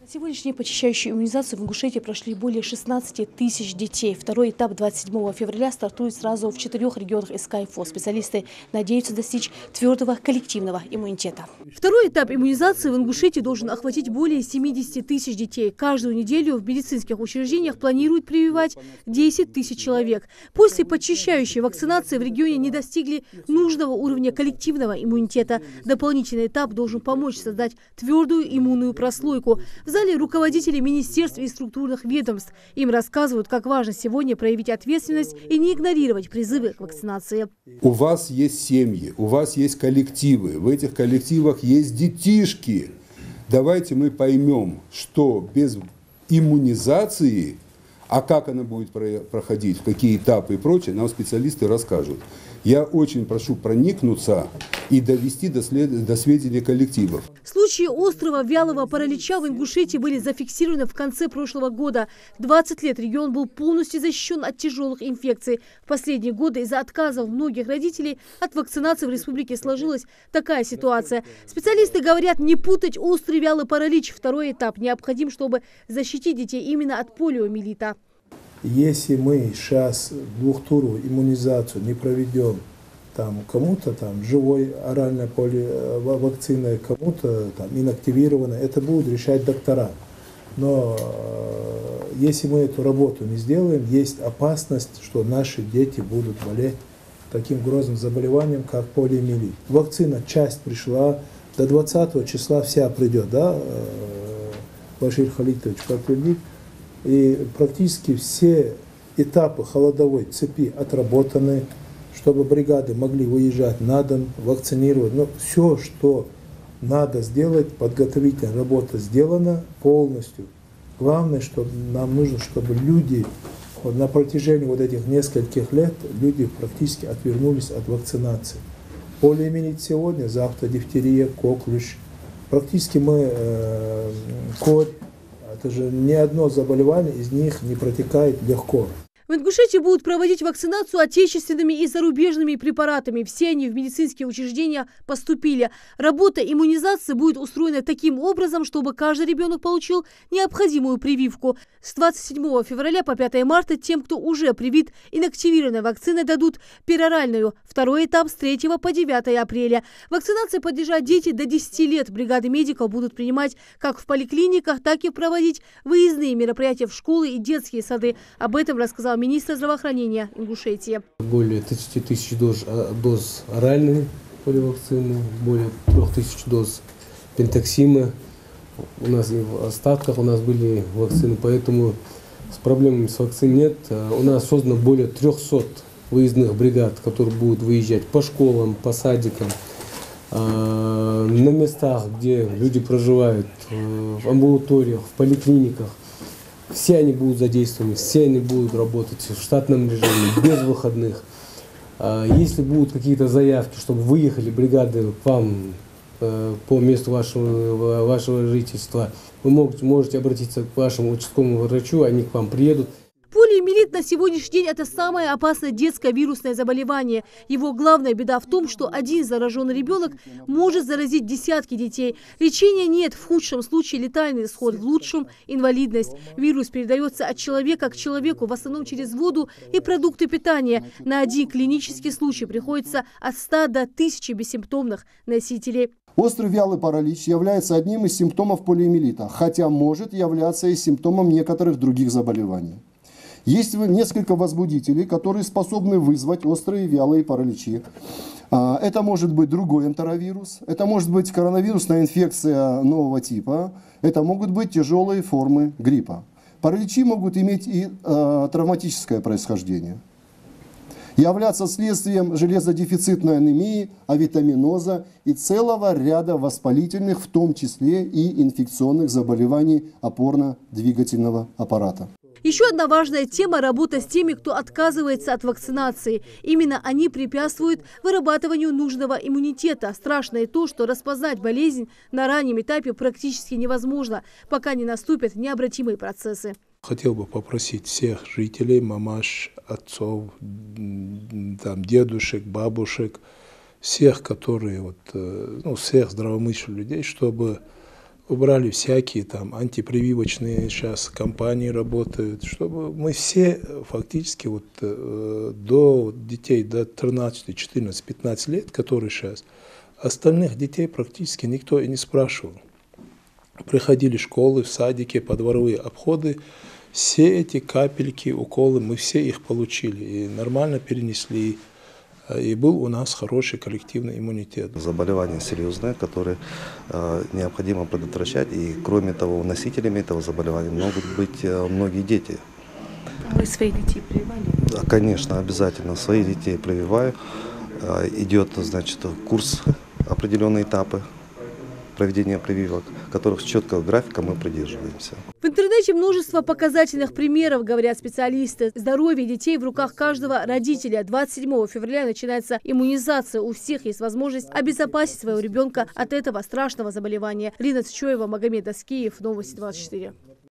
На сегодняшнюю почищающую иммунизацию в Ингушетии прошли более 16 тысяч детей. Второй этап 27 февраля стартует сразу в 4 регионах СКФО. Специалисты надеются достичь твердого коллективного иммунитета. Второй этап иммунизации в Ингушетии должен охватить более 70 тысяч детей. Каждую неделю в медицинских учреждениях планируют прививать 10 тысяч человек. После почищающей вакцинации в регионе не достигли нужного уровня коллективного иммунитета. Дополнительный этап должен помочь создать твердую иммунную прослойку. В зале руководители министерств и структурных ведомств. Им рассказывают, как важно сегодня проявить ответственность и не игнорировать призывы к вакцинации. У вас есть семьи, у вас есть коллективы, в этих коллективах есть детишки. Давайте мы поймем, что без иммунизации, а как она будет проходить, в какие этапы и прочее, нам специалисты расскажут. Я очень прошу проникнуться и довести до сведения коллективов. Случаи острого вялого паралича в Ингушетии были зафиксированы в конце прошлого года. 20 лет регион был полностью защищен от тяжелых инфекций. В последние годы из-за отказов многих родителей от вакцинации в республике сложилась такая ситуация. Специалисты говорят, не путать острый вялый паралич. Второй этап необходим, чтобы защитить детей именно от полиомиелита. Если мы сейчас двухтуровую иммунизацию не проведем, там кому-то там живой оральной вакциной, кому-то там инактивированной, это будут решать доктора. Но если мы эту работу не сделаем, есть опасность, что наши дети будут болеть таким грозным заболеванием, как полиомиелит. Вакцина, часть пришла, до 20 числа вся придет, да, Башир Халитович подтвердит. И практически все этапы холодовой цепи отработаны, чтобы бригады могли выезжать на дом, вакцинировать. Но все, что надо сделать, подготовительная работа сделана полностью. Главное, что нам нужно, чтобы люди на протяжении вот этих нескольких лет, люди практически отвернулись от вакцинации. Полиомиелит сегодня, завтра дифтерия, коклюш. Практически мы корь. Это же ни одно заболевание из них не протекает легко. В Ингушетии будут проводить вакцинацию отечественными и зарубежными препаратами. Все они в медицинские учреждения поступили. Работа иммунизации будет устроена таким образом, чтобы каждый ребенок получил необходимую прививку. С 27 февраля по 5 марта тем, кто уже привит инактивированной вакциной, дадут пероральную. Второй этап с 3 по 9 апреля. Вакцинации подлежат дети до 10 лет. Бригады медиков будут принимать как в поликлиниках, так и проводить выездные мероприятия в школы и детские сады. Об этом рассказал министр здравоохранения Ингушетии. Более 30 тысяч доз оральной поливакцины, более 3000 доз пентаксима. У нас и в остатках у нас были вакцины, поэтому с проблемами с вакциной нет. У нас создано более 300 выездных бригад, которые будут выезжать по школам, по садикам, на местах, где люди проживают, в амбулаториях, в поликлиниках. Все они будут задействованы, все они будут работать в штатном режиме, без выходных. Если будут какие-то заявки, чтобы выехали бригады к вам по месту вашего жительства, вы можете обратиться к вашему участковому врачу, они к вам приедут. Полиомиелит на сегодняшний день – это самое опасное детское вирусное заболевание. Его главная беда в том, что один зараженный ребенок может заразить десятки детей. Лечения нет, в худшем случае летальный исход, в лучшем – инвалидность. Вирус передается от человека к человеку, в основном через воду и продукты питания. На один клинический случай приходится от 100 до 1000 бессимптомных носителей. Острый вялый паралич является одним из симптомов полиомиелита, хотя может являться и симптомом некоторых других заболеваний. Есть несколько возбудителей, которые способны вызвать острые вялые параличи. Это может быть другой энтеровирус, это может быть коронавирусная инфекция нового типа, это могут быть тяжелые формы гриппа. Параличи могут иметь и травматическое происхождение. Являться следствием железодефицитной анемии, авитаминоза и целого ряда воспалительных, в том числе и инфекционных заболеваний опорно-двигательного аппарата. Еще одна важная тема – работа с теми, кто отказывается от вакцинации. Именно они препятствуют вырабатыванию нужного иммунитета. Страшно и то, что распознать болезнь на раннем этапе практически невозможно, пока не наступят необратимые процессы. Хотел бы попросить всех жителей, мамаш, отцов, там, дедушек, бабушек, всех, которые, всех здравомыслящих людей, чтобы убрали всякие там антипрививочные сейчас компании работают, чтобы мы все фактически вот до детей до 13, 14, 15 лет, которые сейчас, остальных детей практически никто и не спрашивал. Приходили школы, в садике, подворовые обходы, все эти капельки, уколы, мы все их получили и нормально перенесли. И был у нас хороший коллективный иммунитет. Заболевание серьезное, которое необходимо предотвращать. И кроме того, носителями этого заболевания могут быть многие дети. Вы своих детей прививали? Да, конечно, обязательно своих детей прививаю. Идет, значит, курс, определенные этапы проведения прививок, которых четкого графика мы придерживаемся. В интернете множество показательных примеров, говорят специалисты. Здоровье детей в руках каждого родителя. 27 февраля начинается иммунизация. У всех есть возможность обезопасить своего ребенка от этого страшного заболевания. Лина Цчоева, Магомед Аскиев, Новости 24.